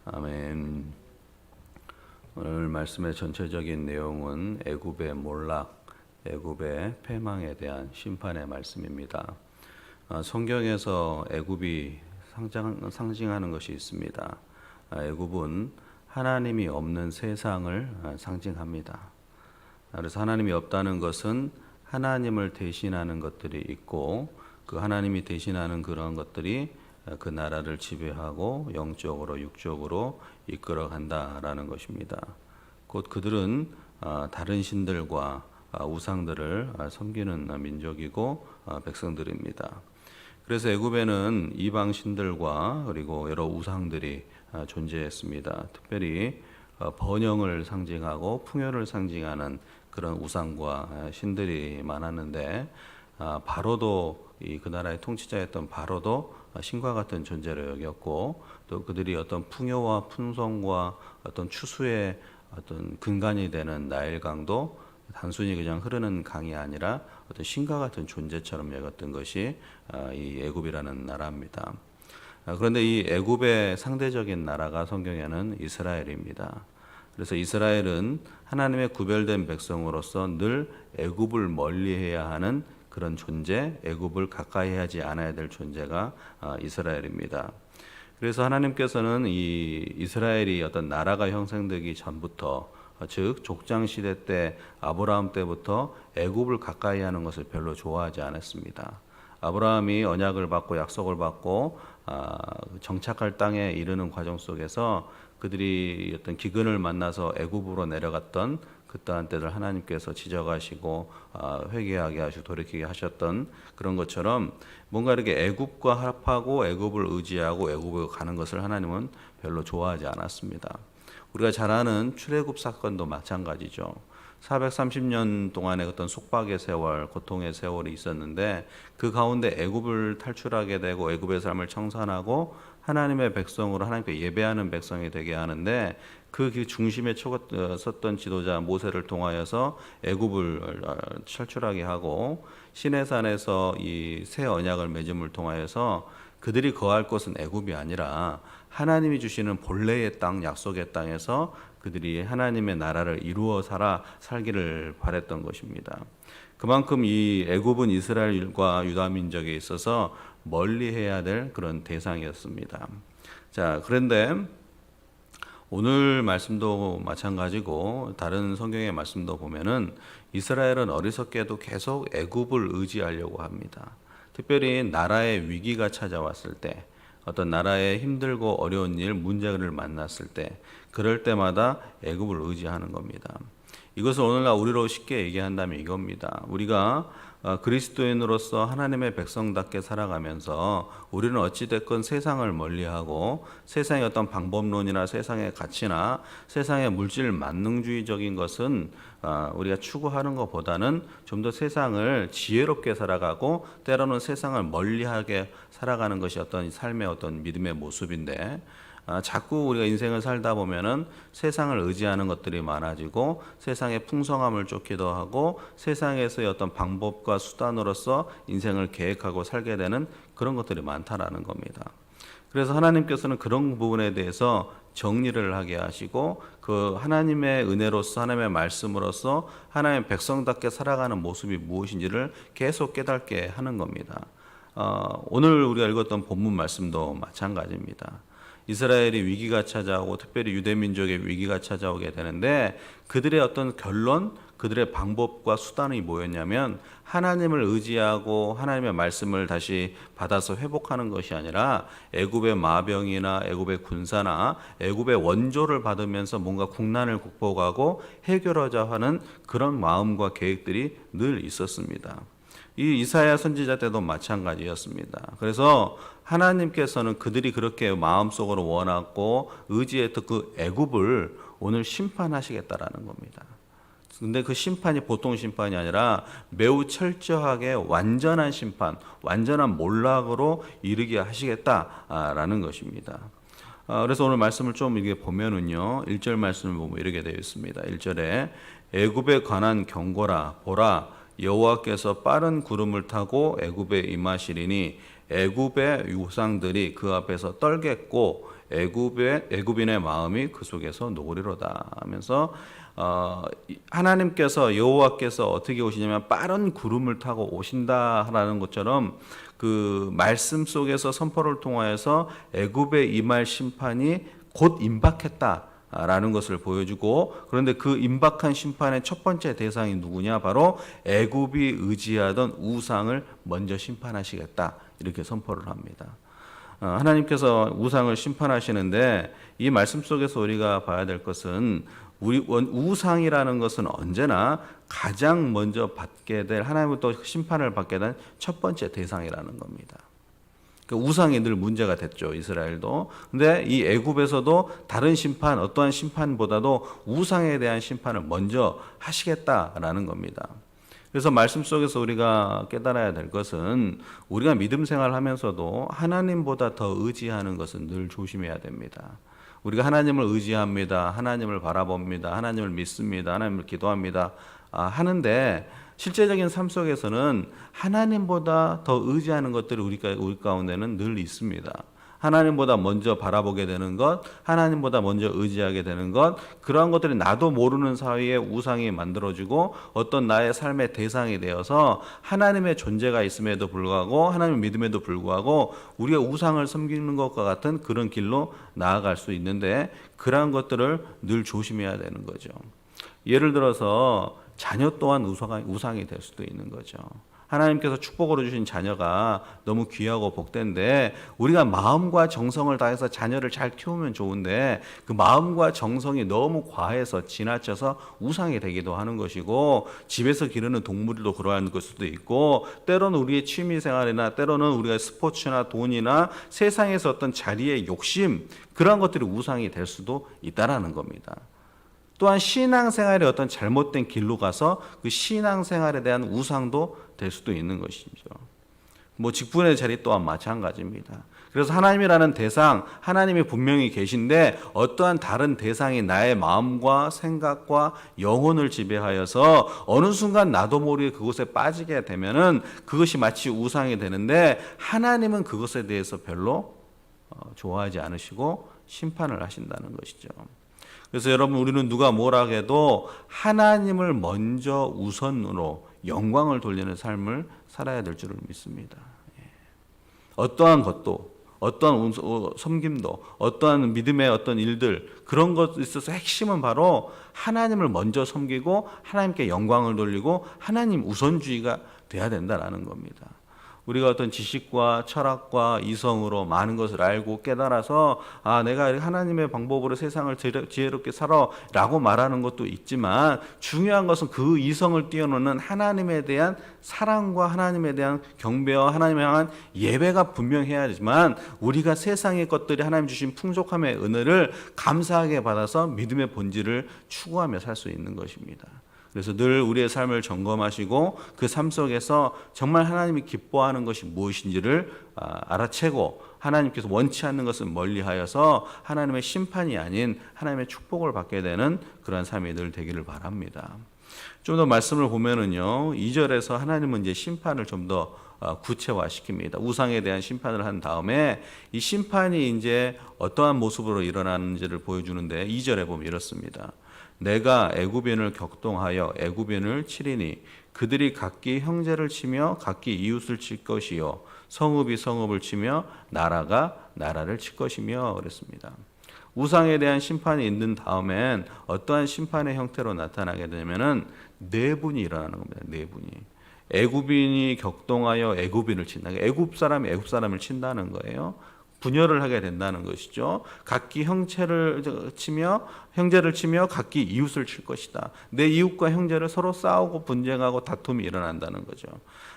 아멘. 오늘 말씀의 전체적인 내용은 애굽의 몰락, 애굽의 패망에 대한 심판의 말씀입니다. 성경에서 애굽이 상징하는 것이 있습니다. 애굽은 하나님이 없는 세상을 상징합니다. 그래서 하나님이 없다는 것은 하나님을 대신하는 것들이 있고, 그 하나님이 대신하는 그런 것들이 그 나라를 지배하고 영적으로 육적으로 이끌어 간다라는 것입니다. 곧 그들은 다른 신들과 우상들을 섬기는 민족이고 백성들입니다. 그래서 애굽에는 이방 신들과 그리고 여러 우상들이 존재했습니다. 특별히 번영을 상징하고 풍요를 상징하는 그런 우상과 신들이 많았는데, 바로도 그 나라의 통치자였던 바로도 신과 같은 존재로 여겼고, 또 그들이 어떤 풍요와 풍성과 어떤 추수의 어떤 근간이 되는 나일강도 단순히 그냥 흐르는 강이 아니라 어떤 신과 같은 존재처럼 여겼던 것이 이 애굽이라는 나라입니다. 그런데 이 애굽의 상대적인 나라가 성경에는 이스라엘입니다. 그래서 이스라엘은 하나님의 구별된 백성으로서 늘 애굽을 멀리해야 하는 그런 존재, 애굽을 가까이 하지 않아야 될 존재가 이스라엘입니다. 그래서 하나님께서는 이 이스라엘이 어떤 나라가 형성되기 전부터, 즉 족장 시대 때 아브라함 때부터 애굽을 가까이 하는 것을 별로 좋아하지 않았습니다. 아브라함이 언약을 받고 약속을 받고 정착할 땅에 이르는 과정 속에서 그들이 어떤 기근을 만나서 애굽으로 내려갔던 그떠한 때를 하나님께서 지적하시고 회개하게 하시고 돌이키게 하셨던 그런 것처럼, 뭔가 이렇게 애굽과 합하고 애굽을 의지하고 애굽으로 가는 것을 하나님은 별로 좋아하지 않았습니다. 우리가 잘 아는 출애굽 사건도 마찬가지죠. 430년 동안의 어떤 속박의 세월, 고통의 세월이 있었는데, 그 가운데 애굽을 탈출하게 되고 애굽의 삶을 청산하고 하나님의 백성으로 하나님께 예배하는 백성이 되게 하는데, 그 중심에 섰던 지도자 모세를 통하여서 애굽을 탈출하게 하고, 시내산에서 이 새 언약을 맺음을 통하여서 그들이 거할 곳은 애굽이 아니라 하나님이 주시는 본래의 땅, 약속의 땅에서 그들이 하나님의 나라를 이루어 살기를 바랬던 것입니다. 그만큼 이 애굽은 이스라엘과 유다 민족에 있어서 멀리해야 될 그런 대상이었습니다. 자, 그런데 오늘 말씀도 마찬가지고 다른 성경의 말씀도 보면은 이스라엘은 어리석게도 계속 애굽을 의지하려고 합니다. 특별히 나라의 위기가 찾아왔을 때, 어떤 나라의 힘들고 어려운 일, 문제를 만났을 때, 그럴 때마다 애굽을 의지하는 겁니다. 이것을 오늘날 우리로 쉽게 얘기한다면 이겁니다. 우리가 그리스도인으로서 하나님의 백성답게 살아가면서 우리는 어찌됐건 세상을 멀리하고 세상의 어떤 방법론이나 세상의 가치나 세상의 물질 만능주의적인 것은 우리가 추구하는 것보다는 좀 더 세상을 지혜롭게 살아가고, 때로는 세상을 멀리하게 살아가는 것이 어떤 삶의 어떤 믿음의 모습인데, 자꾸 우리가 인생을 살다 보면은 세상을 의지하는 것들이 많아지고 세상의 풍성함을 쫓기도 하고 세상에서의 어떤 방법과 수단으로서 인생을 계획하고 살게 되는 그런 것들이 많다라는 겁니다. 그래서 하나님께서는 그런 부분에 대해서 정리를 하게 하시고, 그 하나님의 은혜로서 하나님의 말씀으로서 하나님의 백성답게 살아가는 모습이 무엇인지를 계속 깨닫게 하는 겁니다. 오늘 우리가 읽었던 본문 말씀도 마찬가지입니다. 이스라엘이 위기가 찾아오고 특별히 유대민족의 위기가 찾아오게 되는데, 그들의 어떤 결론, 그들의 방법과 수단이 뭐였냐면 하나님을 의지하고 하나님의 말씀을 다시 받아서 회복하는 것이 아니라 애굽의 마병이나 애굽의 군사나 애굽의 원조를 받으면서 뭔가 국난을 극복하고 해결하자 하는 그런 마음과 계획들이 늘 있었습니다. 이 이사야 선지자 때도 마찬가지였습니다. 그래서 하나님께서는 그들이 그렇게 마음속으로 원하고 의지했던 그 애굽을 오늘 심판하시겠다라는 겁니다. 근데 그 심판이 보통 심판이 아니라 매우 철저하게 완전한 심판, 완전한 몰락으로 이르게 하시겠다라는 것입니다. 그래서 오늘 말씀을 좀 이게 보면은요, 1절 말씀을 보면 이렇게 되어 있습니다. 1절에 애굽에 관한 경고라, 보라, 여호와께서 빠른 구름을 타고 애굽에 임하시리니 애굽의 우상들이 그 앞에서 떨겠고 애굽인의 마음이 그 속에서 녹으리로다 하면서 하나님께서 여호와께서 어떻게 오시냐면 빠른 구름을 타고 오신다라는 것처럼 그 말씀 속에서 선포를 통하여서 애굽에 임할 심판이 곧 임박했다라는 것을 보여주고, 그런데 그 임박한 심판의 첫 번째 대상이 누구냐? 바로 애굽이 의지하던 우상을 먼저 심판하시겠다, 이렇게 선포를 합니다. 하나님께서 우상을 심판하시는데 이 말씀 속에서 우리가 봐야 될 것은 우상이라는 것은 언제나 가장 먼저 받게 될, 하나님부터 심판을 받게 된 첫 번째 대상이라는 겁니다. 우상이 늘 문제가 됐죠, 이스라엘도. 근데 이 애굽에서도 다른 심판, 어떠한 심판보다도 우상에 대한 심판을 먼저 하시겠다라는 겁니다. 그래서 말씀 속에서 우리가 깨달아야 될 것은 우리가 믿음 생활하면서도 하나님보다 더 의지하는 것은 늘 조심해야 됩니다. 우리가 하나님을 의지합니다, 하나님을 바라봅니다, 하나님을 믿습니다, 하나님을 기도합니다 하는데 실제적인 삶 속에서는 하나님보다 더 의지하는 것들이 우리 가운데는 늘 있습니다. 하나님보다 먼저 바라보게 되는 것, 하나님보다 먼저 의지하게 되는 것, 그러한 것들이 나도 모르는 사이에 우상이 만들어지고 어떤 나의 삶의 대상이 되어서 하나님의 존재가 있음에도 불구하고, 하나님을 믿음에도 불구하고 우리가 우상을 섬기는 것과 같은 그런 길로 나아갈 수 있는데, 그러한 것들을 늘 조심해야 되는 거죠. 예를 들어서 자녀 또한 우상이 될 수도 있는 거죠. 하나님께서 축복으로 주신 자녀가 너무 귀하고 복된데 우리가 마음과 정성을 다해서 자녀를 잘 키우면 좋은데 그 마음과 정성이 너무 과해서 지나쳐서 우상이 되기도 하는 것이고, 집에서 기르는 동물도 그러한 걸 수도 있고, 때로는 우리의 취미생활이나 때로는 우리가 스포츠나 돈이나 세상에서 어떤 자리의 욕심, 그러한 것들이 우상이 될 수도 있다라는 겁니다. 또한 신앙생활이 어떤 잘못된 길로 가서 그 신앙생활에 대한 우상도 될 수도 있는 것이죠. 직분의 자리 또한 마찬가지입니다. 그래서 하나님이라는 대상, 하나님이 분명히 계신데 어떠한 다른 대상이 나의 마음과 생각과 영혼을 지배하여서 어느 순간 나도 모르게 그곳에 빠지게 되면은 그것이 마치 우상이 되는데, 하나님은 그것에 대해서 별로 좋아하지 않으시고 심판을 하신다는 것이죠. 그래서 여러분, 우리는 누가 뭐라 해도 하나님을 먼저 우선으로 영광을 돌리는 삶을 살아야 될 줄을 믿습니다. 어떠한 것도, 어떠한 섬김도, 어떠한 믿음의 어떤 일들, 그런 것에 있어서 핵심은 바로 하나님을 먼저 섬기고 하나님께 영광을 돌리고 하나님 우선주의가 돼야 된다는 겁니다. 우리가 어떤 지식과 철학과 이성으로 많은 것을 알고 깨달아서 내가 하나님의 방법으로 세상을 지혜롭게 살아라고 말하는 것도 있지만, 중요한 것은 그 이성을 뛰어넘는 하나님에 대한 사랑과 하나님에 대한 경배와 하나님에 향한 예배가 분명해야지만 우리가 세상의 것들이 하나님 주신 풍족함의 은혜를 감사하게 받아서 믿음의 본질을 추구하며 살 수 있는 것입니다. 그래서 늘 우리의 삶을 점검하시고 그 삶 속에서 정말 하나님이 기뻐하는 것이 무엇인지를 알아채고, 하나님께서 원치 않는 것은 멀리하여서 하나님의 심판이 아닌 하나님의 축복을 받게 되는 그러한 삶이 늘 되기를 바랍니다. 좀 더 말씀을 보면은요, 2절에서 하나님은 이제 심판을 좀 더 구체화시킵니다. 우상에 대한 심판을 한 다음에 이 심판이 이제 어떠한 모습으로 일어나는지를 보여주는데, 2절에 보면 이렇습니다. 내가 애굽인을 격동하여 애굽인을 치리니 그들이 각기 형제를 치며 각기 이웃을 칠 것이요 성읍이 성읍을 치며 나라가 나라를 칠 것이며 그랬습니다. 우상에 대한 심판이 있는 다음엔 어떠한 심판의 형태로 나타나게 되면은 네 분이 일어나는 겁니다. 네 분이. 애굽인이 격동하여 애굽인을 친다. 애굽 사람이 애굽 사람을 친다는 거예요. 분열을 하게 된다는 것이죠. 각기 형제를 치며 각기 이웃을 칠 것이다. 내 이웃과 형제를 서로 싸우고 분쟁하고 다툼이 일어난다는 거죠.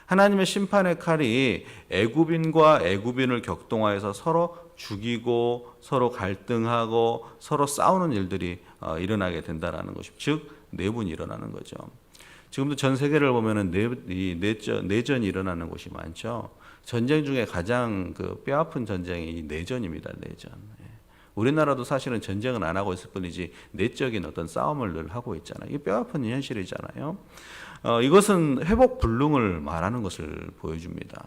하나님의 심판의 칼이 애굽인과 애굽인을 격동하여서 서로 죽이고 서로 갈등하고 서로 싸우는 일들이 일어나게 된다는 것이죠. 즉 내분이 일어나는 거죠. 지금도 전 세계를 보면은 내전이 일어나는 곳이 많죠. 전쟁 중에 가장 뼈아픈 전쟁이 내전입니다. 내전. 우리나라도 사실은 전쟁은 안 하고 있을 뿐이지 내적인 어떤 싸움을 늘 하고 있잖아요. 이게 뼈아픈 현실이잖아요. 이것은 회복 불능을 말하는 것을 보여줍니다.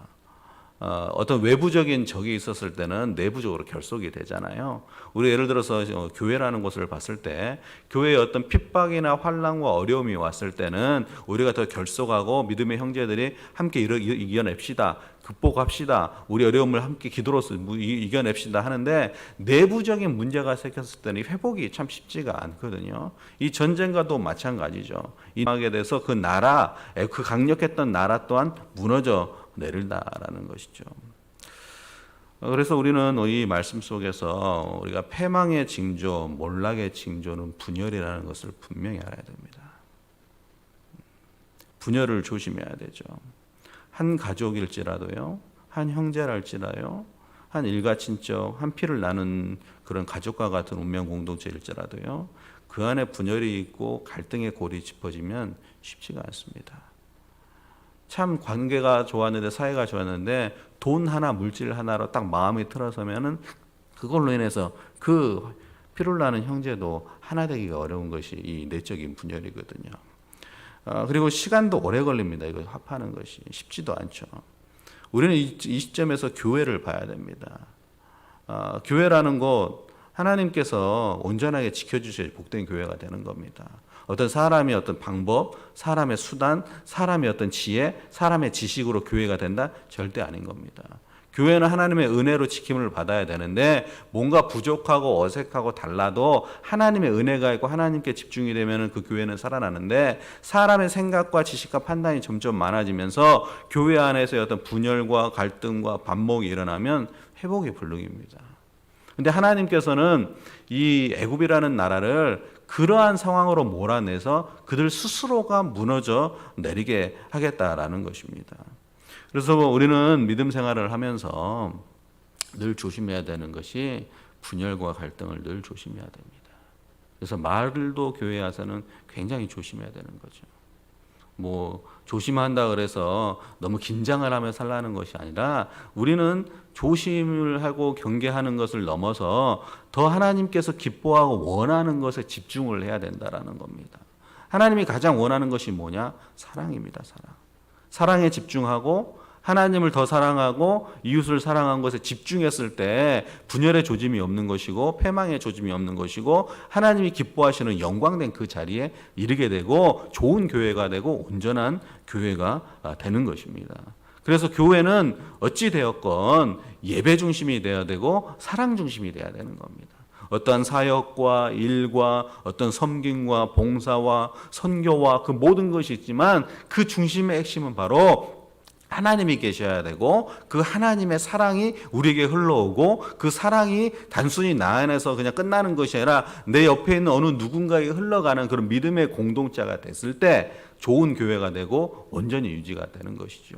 어떤 외부적인 적이 있었을 때는 내부적으로 결속이 되잖아요. 우리 예를 들어서 교회라는 곳을 봤을 때 교회에 어떤 핍박이나 환난과 어려움이 왔을 때는 우리가 더 결속하고 믿음의 형제들이 함께 이겨냅시다. 극복합시다. 우리 어려움을 함께 기도로서 이겨냅시다 하는데 내부적인 문제가 생겼을 때는 회복이 참 쉽지가 않거든요. 이 전쟁과도 마찬가지죠. 이하게 돼서 그 나라, 그 강력했던 나라 또한 무너져 내린다라는 것이죠. 그래서 우리는 이 말씀 속에서 우리가 패망의 징조, 몰락의 징조는 분열이라는 것을 분명히 알아야 됩니다. 분열을 조심해야 되죠. 한 가족일지라도요, 한 형제랄지라요, 한 일가친척, 한 피를 나눈 그런 가족과 같은 운명 공동체일지라도요, 그 안에 분열이 있고 갈등의 골이 짚어지면 쉽지가 않습니다. 참 관계가 좋았는데, 사이가 좋았는데 돈 하나, 물질 하나로 딱 마음이 틀어서면은 그걸로 인해서 그 피를 나는 형제도 하나 되기가 어려운 것이 이 내적인 분열이거든요. 그리고 시간도 오래 걸립니다. 이거 합하는 것이 쉽지도 않죠. 우리는 이 시점에서 교회를 봐야 됩니다. 교회라는 곳 하나님께서 온전하게 지켜주셔야 복된 교회가 되는 겁니다. 어떤 사람이 어떤 방법, 사람의 수단, 사람의 어떤 지혜, 사람의 지식으로 교회가 된다? 절대 아닌 겁니다. 교회는 하나님의 은혜로 지킴을 받아야 되는데 뭔가 부족하고 어색하고 달라도 하나님의 은혜가 있고 하나님께 집중이 되면 그 교회는 살아나는데 사람의 생각과 지식과 판단이 점점 많아지면서 교회 안에서의 어떤 분열과 갈등과 반목이 일어나면 회복이 불능입니다. 근데 하나님께서는 이 애굽이라는 나라를 그러한 상황으로 몰아내서 그들 스스로가 무너져 내리게 하겠다라는 것입니다. 그래서 우리는 믿음 생활을 하면서 늘 조심해야 되는 것이 분열과 갈등을 늘 조심해야 됩니다. 그래서 말도 교회에 와서는 굉장히 조심해야 되는 거죠. 뭐 조심한다 그래서 너무 긴장을 하며 살라는 것이 아니라 우리는 조심을 하고 경계하는 것을 넘어서 더 하나님께서 기뻐하고 원하는 것에 집중을 해야 된다라는 겁니다. 하나님이 가장 원하는 것이 뭐냐? 사랑입니다. 사랑. 사랑에 집중하고 하나님을 더 사랑하고 이웃을 사랑한 것에 집중했을 때 분열의 조짐이 없는 것이고 패망의 조짐이 없는 것이고 하나님이 기뻐하시는 영광된 그 자리에 이르게 되고 좋은 교회가 되고 온전한 교회가 되는 것입니다. 그래서 교회는 어찌 되었건 예배 중심이 되어야 되고 사랑 중심이 되어야 되는 겁니다. 어떠한 사역과 일과 어떤 섬김과 봉사와 선교와 그 모든 것이 있지만 그 중심의 핵심은 바로 하나님이 계셔야 되고 그 하나님의 사랑이 우리에게 흘러오고 그 사랑이 단순히 나 안에서 그냥 끝나는 것이 아니라 내 옆에 있는 어느 누군가에게 흘러가는 그런 믿음의 공동체가 됐을 때 좋은 교회가 되고 온전히 유지가 되는 것이죠.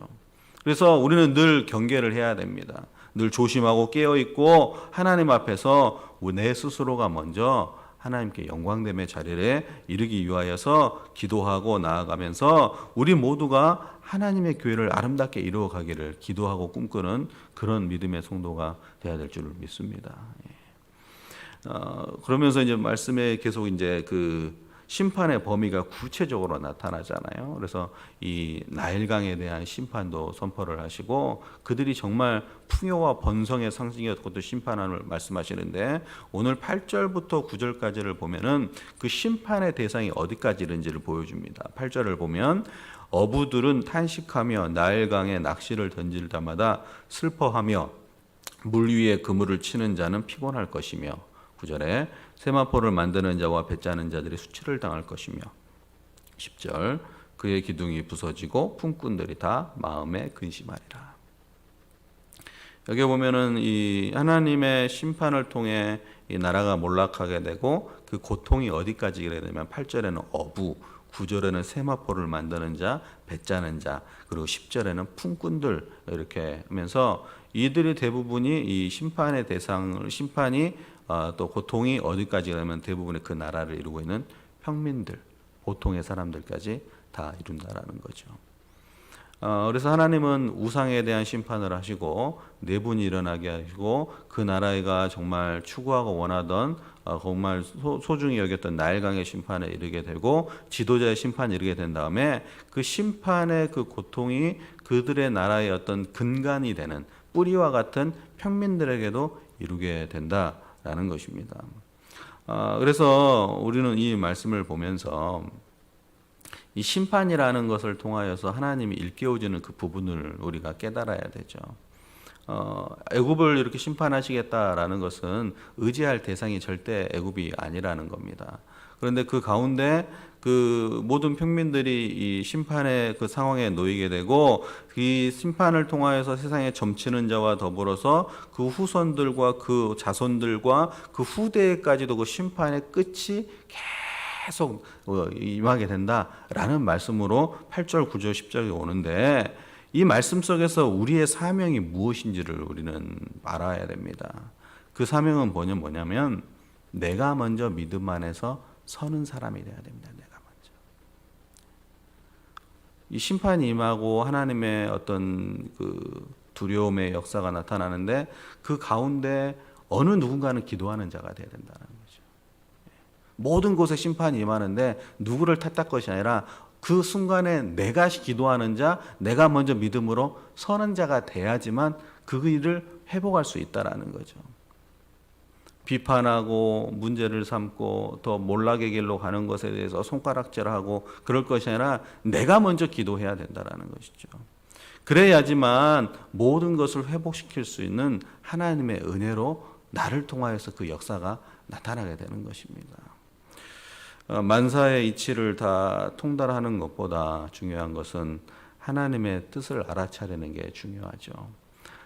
그래서 우리는 늘 경계를 해야 됩니다. 늘 조심하고 깨어있고 하나님 앞에서 내 스스로가 먼저 하나님께 영광됨의 자리에 이르기 위하여서 기도하고 나아가면서 우리 모두가 하나님의 교회를 아름답게 이루어가기를 기도하고 꿈꾸는 그런 믿음의 성도가 되어야 될 줄을 믿습니다. 그러면서 이제 말씀에 계속 이제 그 심판의 범위가 구체적으로 나타나잖아요. 그래서 이 나일강에 대한 심판도 선포를 하시고 그들이 정말 풍요와 번성의 상징이었고 심판을 말씀하시는데 오늘 8절부터 9절까지를 보면은 그 심판의 대상이 어디까지 이른지를 보여줍니다. 8절을 보면 어부들은 탄식하며 나일강에 낚시를 던질 때마다 슬퍼하며 물 위에 그물을 치는 자는 피곤할 것이며 9절에 세마포를 만드는 자와 배짜는 자들이 수치를 당할 것이며 10절 그의 기둥이 부서지고 품꾼들이 다 마음에 근심하리라. 여기 보면은 이 하나님의 심판을 통해 이 나라가 몰락하게 되고 그 고통이 어디까지 이르게 되면 8절에는 어부, 9절에는 세마포를 만드는 자, 배짜는 자, 그리고 10절에는 품꾼들 이렇게 하면서 이들이 대부분이 이 심판의 대상을 심판이 또 고통이 어디까지 가면 대부분의 그 나라를 이루고 있는 평민들, 보통의 사람들까지 다 이룬다라는 거죠. 그래서 하나님은 우상에 대한 심판을 하시고 내분이 일어나게 하시고 그 나라가 정말 추구하고 원하던 정말 소중히 여겼던 나일강의 심판에 이르게 되고 지도자의 심판에 이르게 된 다음에 그 심판의 그 고통이 그들의 나라의 어떤 근간이 되는 뿌리와 같은 평민들에게도 이루게 된다라는 것입니다. 그래서 우리는 이 말씀을 보면서 이 심판이라는 것을 통하여서 하나님이 일깨워주는 그 부분을 우리가 깨달아야 되죠. 애굽을 이렇게 심판하시겠다라는 것은 의지할 대상이 절대 애굽이 아니라는 겁니다. 그런데 그 가운데 그 모든 평민들이 이 심판의 그 상황에 놓이게 되고 이 심판을 통하여서 세상에 점치는 자와 더불어서 그 후손들과 그 자손들과 그 후대까지도 그 심판의 끝이 계속 임하게 된다라는 말씀으로 8절, 9절, 10절이 오는데 이 말씀 속에서 우리의 사명이 무엇인지를 우리는 알아야 됩니다. 그 사명은 뭐냐면 내가 먼저 믿음 안에서 서는 사람이 돼야 됩니다. 내가 먼저. 이 심판이 임하고 하나님의 어떤 그 두려움의 역사가 나타나는데 그 가운데 어느 누군가는 기도하는 자가 돼야 된다는 거죠. 모든 곳에 심판이 임하는데 누구를 탓할 것이 아니라 그 순간에 내가 기도하는 자, 내가 먼저 믿음으로 서는 자가 돼야지만 그 일을 회복할 수 있다라는 거죠. 비판하고 문제를 삼고 더 몰락의 길로 가는 것에 대해서 손가락질하고 그럴 것이 아니라 내가 먼저 기도해야 된다라는 것이죠. 그래야지만 모든 것을 회복시킬 수 있는 하나님의 은혜로 나를 통하여서 그 역사가 나타나게 되는 것입니다. 만사의 이치를 다 통달하는 것보다 중요한 것은 하나님의 뜻을 알아차리는 게 중요하죠.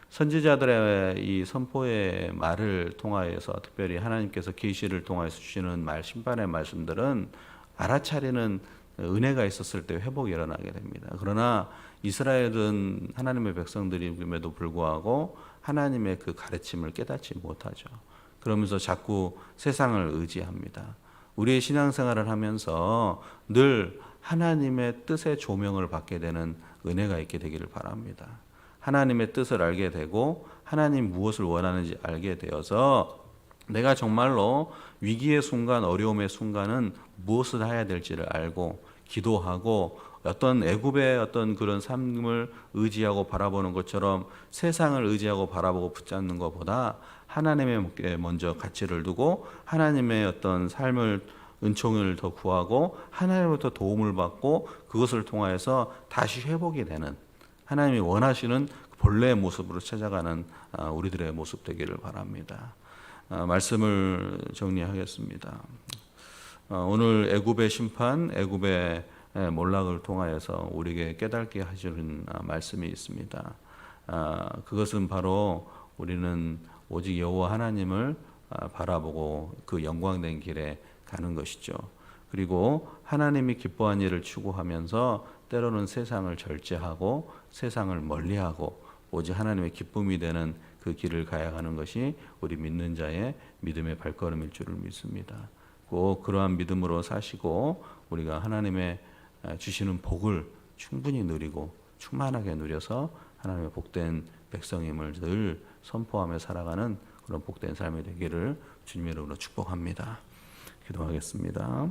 선지자들의 이 선포의 말을 통하여서 특별히 하나님께서 계시를 통하여서 주시는 심판의 말씀들은 알아차리는 은혜가 있었을 때 회복이 일어나게 됩니다. 그러나 이스라엘은 하나님의 백성들임에도 불구하고 하나님의 그 가르침을 깨닫지 못하죠. 그러면서 자꾸 세상을 의지합니다. 우리의 신앙생활을 하면서 늘 하나님의 뜻의 조명을 받게 되는 은혜가 있게 되기를 바랍니다. 하나님의 뜻을 알게 되고 하나님 무엇을 원하는지 알게 되어서 내가 정말로 위기의 순간, 어려움의 순간은 무엇을 해야 될지를 알고 기도하고 어떤 애굽의 어떤 그런 삶을 의지하고 바라보는 것처럼 세상을 의지하고 바라보고 붙잡는 것보다 하나님의 먼저 가치를 두고 하나님의 어떤 삶을 은총을 더 구하고 하나님으로부터 도움을 받고 그것을 통하여서 다시 회복이 되는 하나님이 원하시는 본래의 모습으로 찾아가는 우리들의 모습 되기를 바랍니다. 말씀을 정리하겠습니다. 오늘 애굽의 심판, 애굽의 몰락을 통하여서 우리에게 깨닫게 하시는 말씀이 있습니다. 그것은 바로 우리는 오직 여호와 하나님을 바라보고 그 영광된 길에 가는 것이죠. 그리고 하나님이 기뻐한 일을 추구하면서 때로는 세상을 절제하고 세상을 멀리하고 오직 하나님의 기쁨이 되는 그 길을 가야 하는 것이 우리 믿는 자의 믿음의 발걸음일 줄을 믿습니다. 꼭 그러한 믿음으로 사시고 우리가 하나님의 주시는 복을 충분히 누리고 충만하게 누려서 하나님의 복된 백성임을 늘 선포하며 살아가는 그런 복된 삶이 되기를 주님의 이름으로 축복합니다. 기도하겠습니다.